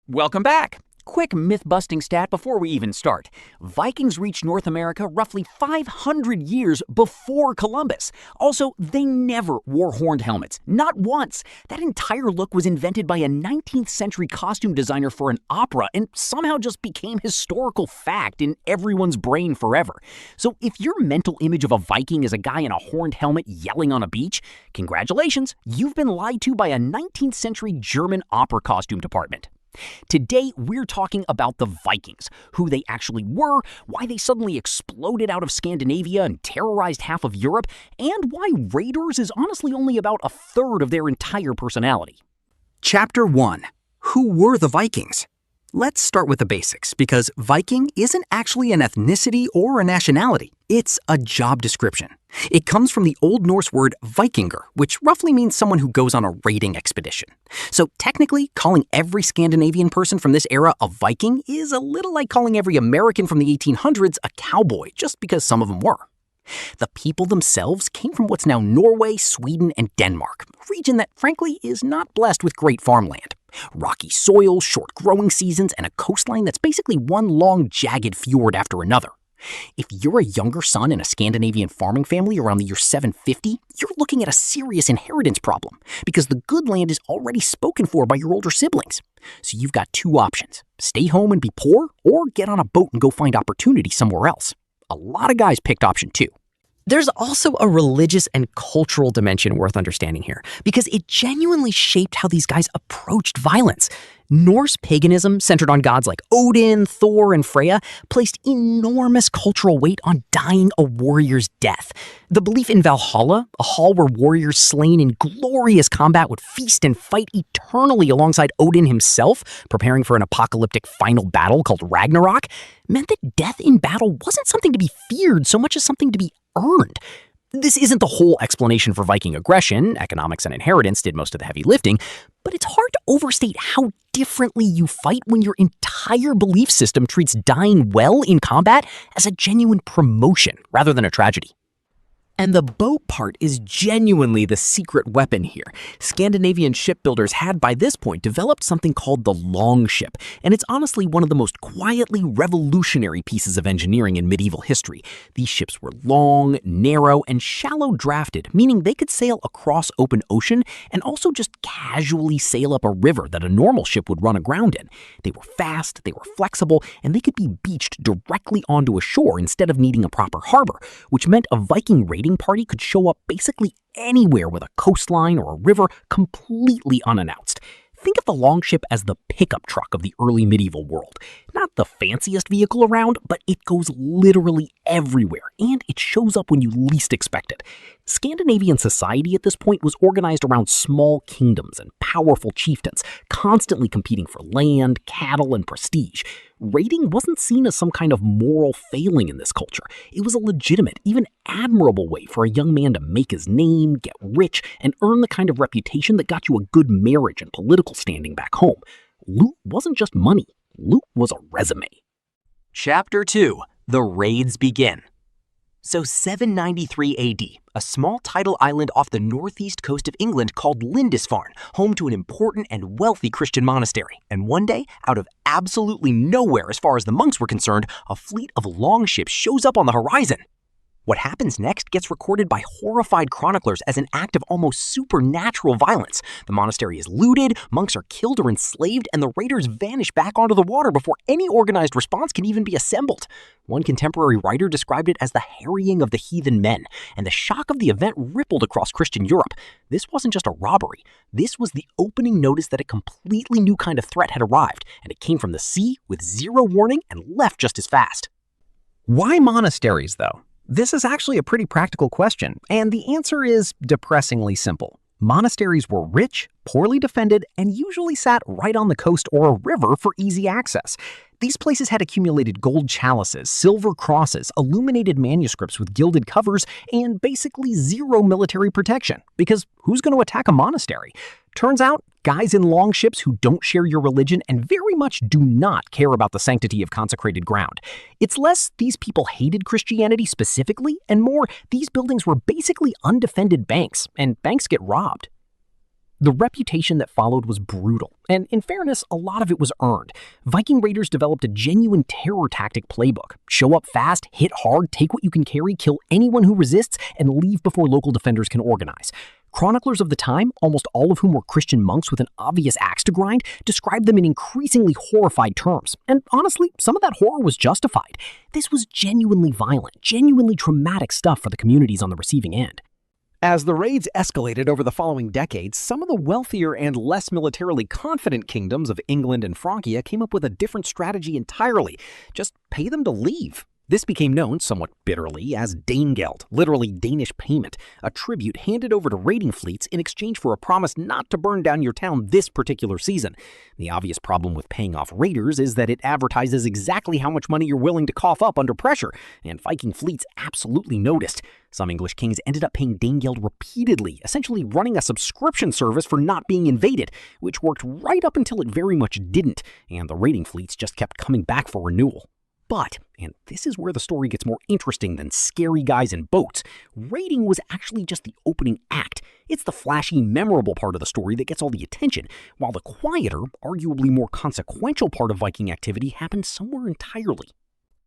Welcome back. Quick myth-busting stat before we even start. Vikings reached North America roughly 500 years before Columbus. Also, they never wore horned helmets. Not once. That entire look was invented by a 19th century costume designer for an opera and somehow just became historical fact in everyone's brain forever. So if your mental image of a Viking is a guy in a horned helmet yelling on a beach, congratulations, you've been lied to by a 19th century German opera costume department. Today, we're talking about the Vikings, who they actually were, why they suddenly exploded out of Scandinavia and terrorized half of Europe, and why raiders is honestly only about a third of their entire personality. Chapter 1. Who were the Vikings? Let's start with the basics, because Viking isn't actually an ethnicity or a nationality. It's a job description. It comes from the Old Norse word Vikingur, which roughly means someone who goes on a raiding expedition. So technically, calling every Scandinavian person from this era a Viking is a little like calling every American from the 1800s a cowboy, just because some of them were. The people themselves came from what's now Norway, Sweden, and Denmark, a region that frankly is not blessed with great farmland. Rocky soil, short growing seasons, and a coastline that's basically one long jagged fjord after another. If you're a younger son in a Scandinavian farming family around the year 750, you're looking at a serious inheritance problem, because the good land is already spoken for by your older siblings. So you've got two options: stay home and be poor, or get on a boat and go find opportunity somewhere else. A lot of guys picked option 2. There's also a religious and cultural dimension worth understanding here, because it genuinely shaped how these guys approached violence. Norse paganism, centered on gods like Odin, Thor, and Freya, placed enormous cultural weight on dying a warrior's death. The belief in Valhalla, a hall where warriors slain in glorious combat would feast and fight eternally alongside Odin himself, preparing for an apocalyptic final battle called Ragnarok, meant that death in battle wasn't something to be feared so much as something to be earned. This isn't the whole explanation for Viking aggression. Economics and inheritance did most of the heavy lifting, but it's hard to overstate how differently you fight when your entire belief system treats dying well in combat as a genuine promotion rather than a tragedy. And the boat part is genuinely the secret weapon here. Scandinavian shipbuilders had by this point developed something called the longship, and it's honestly one of the most quietly revolutionary pieces of engineering in medieval history. These ships were long, narrow, and shallow drafted, meaning they could sail across open ocean and also just casually sail up a river that a normal ship would run aground in. They were fast, they were flexible, and they could be beached directly onto a shore instead of needing a proper harbor, which meant a Viking raiding party could show up basically anywhere with a coastline or a river completely unannounced. Think of the longship as the pickup truck of the early medieval world. Not the fanciest vehicle around, but it goes literally everywhere, and it shows up when you least expect it. Scandinavian society at this point was organized around small kingdoms and powerful chieftains, constantly competing for land, cattle, and prestige. Raiding wasn't seen as some kind of moral failing in this culture. It was a legitimate, even admirable way for a young man to make his name, get rich, and earn the kind of reputation that got you a good marriage and political standing back home. Loot wasn't just money. Loot was a resume. Chapter 2. The Raids Begin. So 793 AD, a small tidal island off the northeast coast of England called Lindisfarne, home to an important and wealthy Christian monastery. And one day, out of absolutely nowhere as far as the monks were concerned, a fleet of longships shows up on the horizon. What happens next gets recorded by horrified chroniclers as an act of almost supernatural violence. The monastery is looted, monks are killed or enslaved, and the raiders vanish back onto the water before any organized response can even be assembled. One contemporary writer described it as the harrying of the heathen men, and the shock of the event rippled across Christian Europe. This wasn't just a robbery. This was the opening notice that a completely new kind of threat had arrived, and it came from the sea with zero warning and left just as fast. Why monasteries, though? This is actually a pretty practical question, and the answer is depressingly simple. Monasteries were rich, poorly defended, and usually sat right on the coast or a river for easy access. These places had accumulated gold chalices, silver crosses, illuminated manuscripts with gilded covers, and basically zero military protection. Because who's going to attack a monastery? Turns out, guys in longships who don't share your religion and very much do not care about the sanctity of consecrated ground. It's less these people hated Christianity specifically, and more these buildings were basically undefended banks, and banks get robbed. The reputation that followed was brutal, and in fairness, a lot of it was earned. Viking raiders developed a genuine terror tactic playbook. Show up fast, hit hard, take what you can carry, kill anyone who resists, and leave before local defenders can organize. Chroniclers of the time, almost all of whom were Christian monks with an obvious axe to grind, described them in increasingly horrified terms. And honestly, some of that horror was justified. This was genuinely violent, genuinely traumatic stuff for the communities on the receiving end. As the raids escalated over the following decades, some of the wealthier and less militarily confident kingdoms of England and Francia came up with a different strategy entirely. Just pay them to leave. This became known, somewhat bitterly, as Danegeld, literally Danish payment, a tribute handed over to raiding fleets in exchange for a promise not to burn down your town this particular season. The obvious problem with paying off raiders is that it advertises exactly how much money you're willing to cough up under pressure, and Viking fleets absolutely noticed. Some English kings ended up paying Danegeld repeatedly, essentially running a subscription service for not being invaded, which worked right up until it very much didn't, and the raiding fleets just kept coming back for renewal. But, and this is where the story gets more interesting than scary guys in boats, raiding was actually just the opening act. It's the flashy, memorable part of the story that gets all the attention, while the quieter, arguably more consequential part of Viking activity happened somewhere entirely.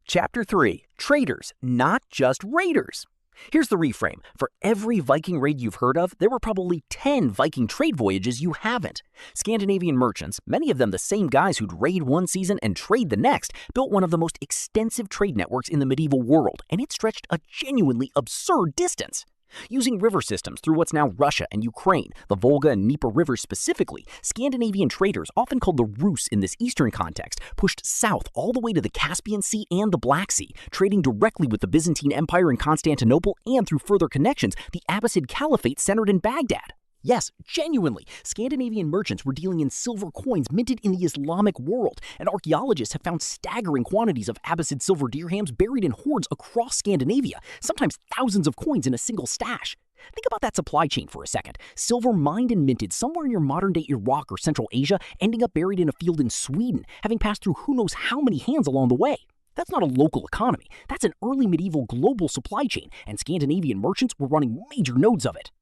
Chapter 3. Traders, not just raiders. Here's the reframe. For every Viking raid you've heard of, there were probably 10 Viking trade voyages you haven't. Scandinavian merchants, many of them the same guys who'd raid one season and trade the next, built one of the most extensive trade networks in the medieval world, and it stretched a genuinely absurd distance. Using river systems through what's now Russia and Ukraine, the Volga and Dnieper rivers specifically, Scandinavian traders, often called the Rus in this eastern context, pushed south all the way to the Caspian Sea and the Black Sea, trading directly with the Byzantine Empire in Constantinople and through further connections, the Abbasid Caliphate centered in Baghdad. Yes, genuinely, Scandinavian merchants were dealing in silver coins minted in the Islamic world, and archaeologists have found staggering quantities of Abbasid silver dirhams buried in hoards across Scandinavia, sometimes thousands of coins in a single stash. Think about that supply chain for a second. Silver mined and minted somewhere near modern-day Iraq or Central Asia, ending up buried in a field in Sweden, having passed through who knows how many hands along the way. That's not a local economy. That's an early medieval global supply chain, and Scandinavian merchants were running major nodes of it.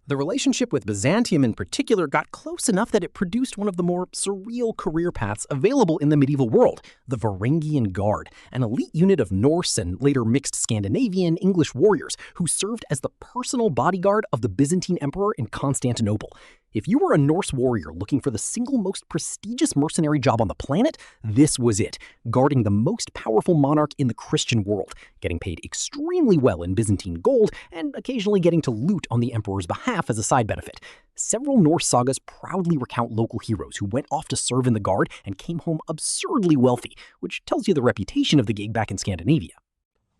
The relationship with Byzantium in particular got close enough that it produced one of the more surreal career paths available in the medieval world, the Varangian Guard, an elite unit of Norse and later mixed Scandinavian English warriors who served as the personal bodyguard of the Byzantine emperor in Constantinople. If you were a Norse warrior looking for the single most prestigious mercenary job on the planet, this was it, guarding the most powerful monarch in the Christian world, getting paid extremely well in Byzantine gold, and occasionally getting to loot on the emperor's behalf as a side benefit. Several Norse sagas proudly recount local heroes who went off to serve in the Guard and came home absurdly wealthy, which tells you the reputation of the gig back in Scandinavia.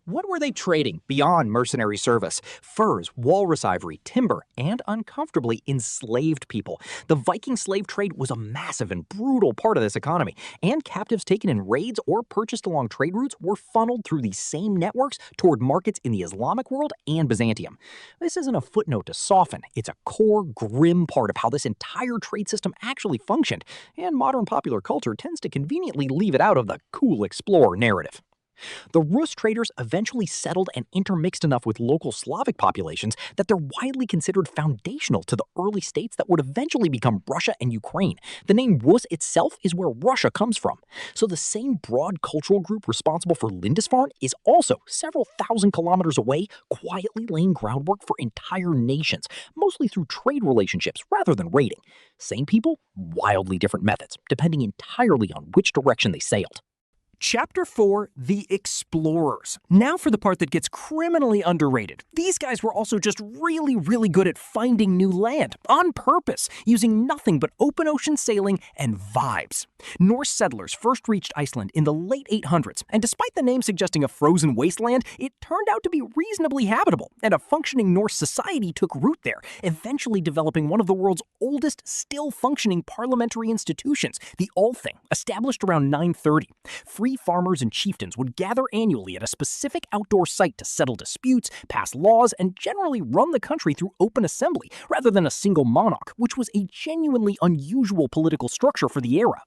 What were they trading beyond mercenary service? Furs, walrus ivory, timber, and uncomfortably enslaved people. The Viking slave trade was a massive and brutal part of this economy, and captives taken in raids or purchased along trade routes were funneled through these same networks toward markets in the Islamic world and Byzantium. This isn't a footnote to soften. It's a core, grim part of how this entire trade system actually functioned, and modern popular culture tends to conveniently leave it out of the cool explorer narrative. The Rus traders eventually settled and intermixed enough with local Slavic populations that they're widely considered foundational to the early states that would eventually become Russia and Ukraine. The name Rus itself is where Russia comes from. So the same broad cultural group responsible for Lindisfarne is also several thousand kilometers away, quietly laying groundwork for entire nations, mostly through trade relationships rather than raiding. Same people, wildly different methods, depending entirely on which direction they sailed. Chapter 4, The Explorers. Now for the part that gets criminally underrated. These guys were also just really good at finding new land, on purpose, using nothing but open ocean sailing and vibes. Norse settlers first reached Iceland in the late 800s, and despite the name suggesting a frozen wasteland, it turned out to be reasonably habitable, and a functioning Norse society took root there, eventually developing one of the world's oldest still functioning parliamentary institutions, the Althing, established around 930. Free farmers and chieftains would gather annually at a specific outdoor site to settle disputes, pass laws, and generally run the country through open assembly, rather than a single monarch, which was a genuinely unusual political structure for the era.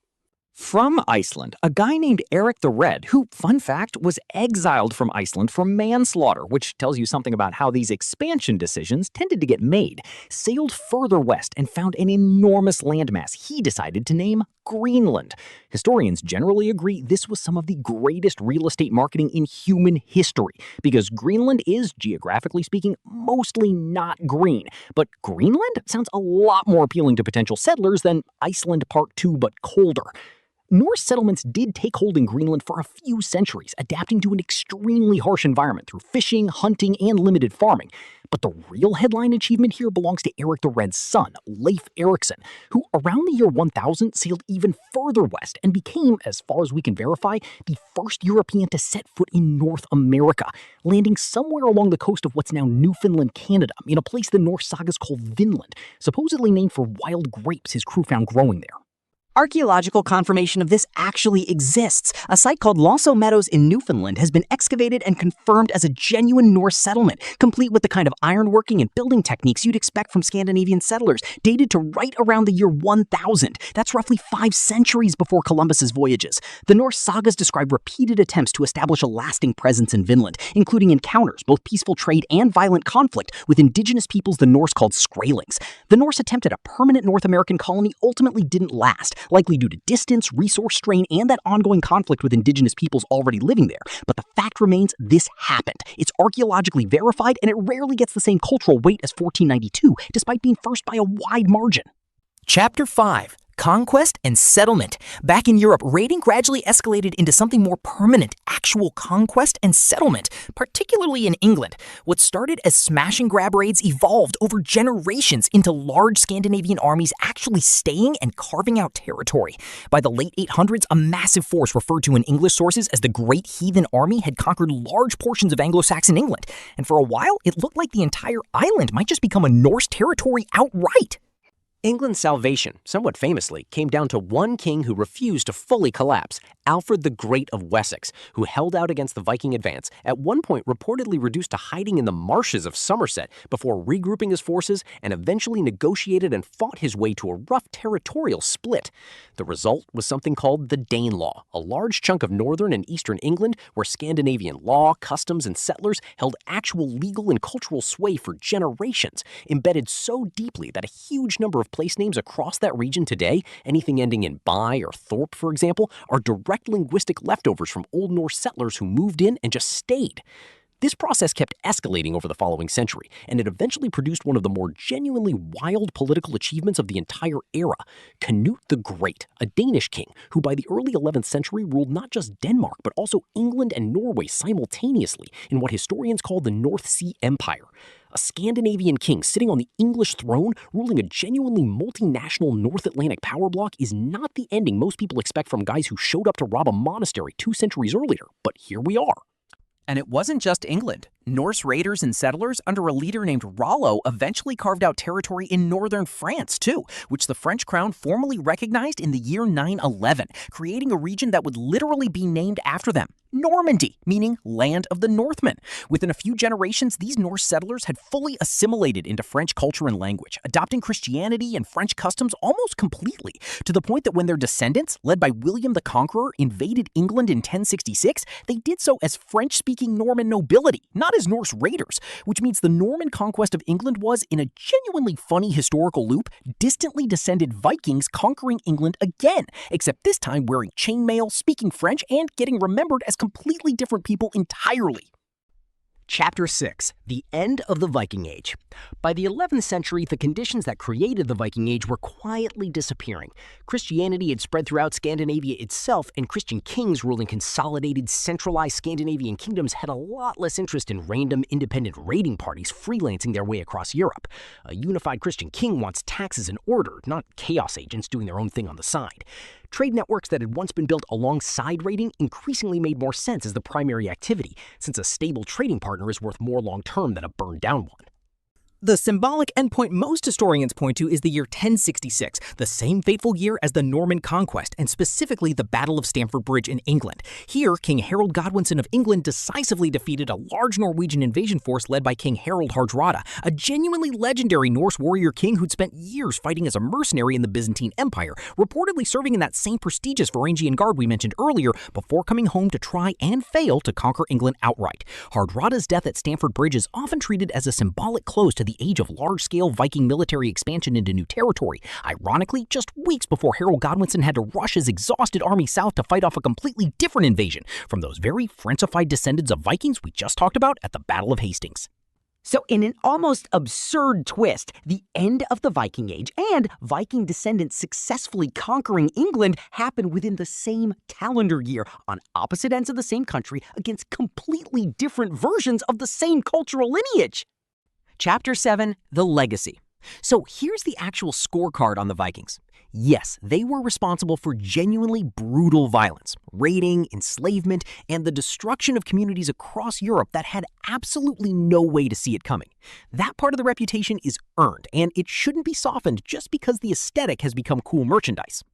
From Iceland, a guy named Eric the Red, who, fun fact, was exiled from Iceland for manslaughter, which tells you something about how these expansion decisions tended to get made, sailed further west and found an enormous landmass he decided to name Greenland. Historians generally agree this was some of the greatest real estate marketing in human history, because Greenland is, geographically speaking, mostly not green. But Greenland sounds a lot more appealing to potential settlers than Iceland Part 2 but colder. Norse settlements did take hold in Greenland for a few centuries, adapting to an extremely harsh environment through fishing, hunting, and limited farming. But the real headline achievement here belongs to Eric the Red's son, Leif Erikson, who around the year 1000 sailed even further west and became, as far as we can verify, the first European to set foot in North America, landing somewhere along the coast of what's now Newfoundland, Canada, in a place the Norse sagas call Vinland, supposedly named for wild grapes his crew found growing there. Archaeological confirmation of this actually exists. A site called Losso Meadows in Newfoundland has been excavated and confirmed as a genuine Norse settlement, complete with the kind of ironworking and building techniques you'd expect from Scandinavian settlers, dated to right around the year 1000. That's roughly 5 centuries before Columbus's voyages. The Norse sagas describe repeated attempts to establish a lasting presence in Vinland, including encounters, both peaceful trade and violent conflict, with indigenous peoples the Norse called Skraelings. The Norse attempt at a permanent North American colony ultimately didn't last, likely due to distance, resource strain, and that ongoing conflict with indigenous peoples already living there. But the fact remains, this happened. It's archaeologically verified, and it rarely gets the same cultural weight as 1492, despite being first by a wide margin. Chapter 5. Conquest and Settlement. Back in Europe, raiding gradually escalated into something more permanent, actual conquest and settlement, particularly in England. What started as smash-and-grab raids evolved over generations into large Scandinavian armies actually staying and carving out territory. By the late 800s, a massive force referred to in English sources as the Great Heathen Army had conquered large portions of Anglo-Saxon England, and for a while, it looked like the entire island might just become a Norse territory outright. England's salvation, somewhat famously, came down to one king who refused to fully collapse, Alfred the Great of Wessex, who held out against the Viking advance, at one point reportedly reduced to hiding in the marshes of Somerset before regrouping his forces and eventually negotiated and fought his way to a rough territorial split. The result was something called the Danelaw, a large chunk of northern and eastern England where Scandinavian law, customs, and settlers held actual legal and cultural sway for generations, embedded so deeply that a huge number of place names across that region today, anything ending in by or thorpe, for example, are direct linguistic leftovers from Old Norse settlers who moved in and just stayed. This process kept escalating over the following century, and it eventually produced one of the more genuinely wild political achievements of the entire era, Canute the Great, a Danish king who by the early 11th century ruled not just Denmark but also England and Norway simultaneously in what historians call the North Sea Empire. A Scandinavian king sitting on the English throne, ruling a genuinely multinational North Atlantic power bloc is not the ending most people expect from guys who showed up to rob a monastery 2 centuries earlier, but here we are. And it wasn't just England. Norse raiders and settlers under a leader named Rollo eventually carved out territory in northern France, too, which the French crown formally recognized in the year 911, creating a region that would literally be named after them. Normandy, meaning land of the Northmen. Within a few generations, these Norse settlers had fully assimilated into French culture and language, adopting Christianity and French customs almost completely, to the point that when their descendants, led by William the Conqueror, invaded England in 1066, they did so as French-speaking Norman nobility, not as Norse raiders, which means the Norman conquest of England was, in a genuinely funny historical loop, distantly descended Vikings conquering England again, except this time wearing chainmail, speaking French, and getting remembered as completely different people entirely. Chapter 6. The End of the Viking Age. By the 11th century, the conditions that created the Viking Age were quietly disappearing. Christianity had spread throughout Scandinavia itself, and Christian kings ruling consolidated, centralized Scandinavian kingdoms had a lot less interest in random, independent raiding parties freelancing their way across Europe. A unified Christian king wants taxes and order, not chaos agents doing their own thing on the side. Trade networks that had once been built alongside raiding increasingly made more sense as the primary activity, since a stable trading partner is worth more long-term than a burned-down one. The symbolic endpoint most historians point to is the year 1066, the same fateful year as the Norman Conquest, and specifically the Battle of Stamford Bridge in England. Here, King Harold Godwinson of England decisively defeated a large Norwegian invasion force led by King Harald Hardrada, a genuinely legendary Norse warrior king who'd spent years fighting as a mercenary in the Byzantine Empire, reportedly serving in that same prestigious Varangian Guard we mentioned earlier before coming home to try and fail to conquer England outright. Hardrada's death at Stamford Bridge is often treated as a symbolic close to the age of large-scale Viking military expansion into new territory. Ironically, just weeks before Harold Godwinson had to rush his exhausted army south to fight off a completely different invasion from those very Frencified descendants of Vikings we just talked about at the Battle of Hastings. So in an almost absurd twist, the end of the Viking Age and Viking descendants successfully conquering England happened within the same calendar year on opposite ends of the same country against completely different versions of the same cultural lineage. Chapter 7, The Legacy. So here's the actual scorecard on the Vikings. Yes, they were responsible for genuinely brutal violence, raiding, enslavement, and the destruction of communities across Europe that had absolutely no way to see it coming. That part of the reputation is earned, and it shouldn't be softened just because the aesthetic has become cool merchandise.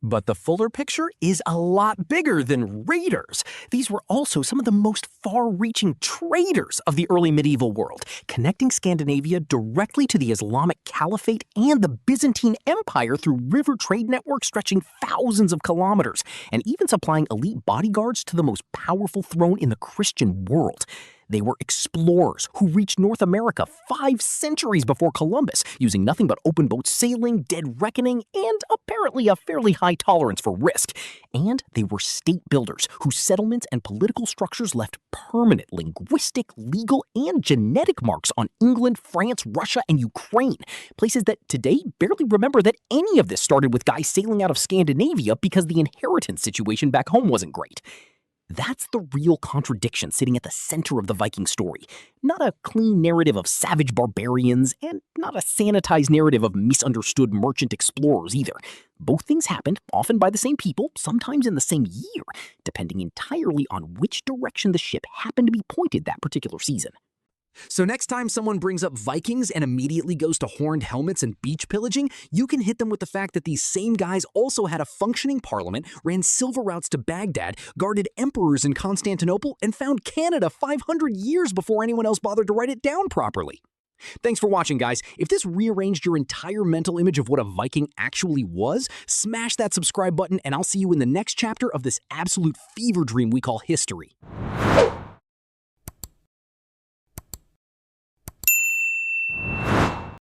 But the fuller picture is a lot bigger than raiders. These were also some of the most far-reaching traders of the early medieval world, connecting Scandinavia directly to the Islamic Caliphate and the Byzantine Empire through river trade networks stretching thousands of kilometers, and even supplying elite bodyguards to the most powerful throne in the Christian world. They were explorers who reached North America 5 centuries before Columbus, using nothing but open boat sailing, dead reckoning, and apparently a fairly high tolerance for risk. And they were state builders whose settlements and political structures left permanent linguistic, legal, and genetic marks on England, France, Russia, and Ukraine, places that today barely remember that any of this started with guys sailing out of Scandinavia because the inheritance situation back home wasn't great. That's the real contradiction sitting at the center of the Viking story. Not a clean narrative of savage barbarians, and not a sanitized narrative of misunderstood merchant explorers either. Both things happened, often by the same people, sometimes in the same year, depending entirely on which direction the ship happened to be pointed that particular season. So next time someone brings up Vikings and immediately goes to horned helmets and beach pillaging, you can hit them with the fact that these same guys also had a functioning parliament, ran silver routes to Baghdad, guarded emperors in Constantinople, and found Canada 500 years before anyone else bothered to write it down properly. Thanks for watching, guys. If this rearranged your entire mental image of what a Viking actually was, smash that subscribe button and I'll see you in the next chapter of this absolute fever dream we call history.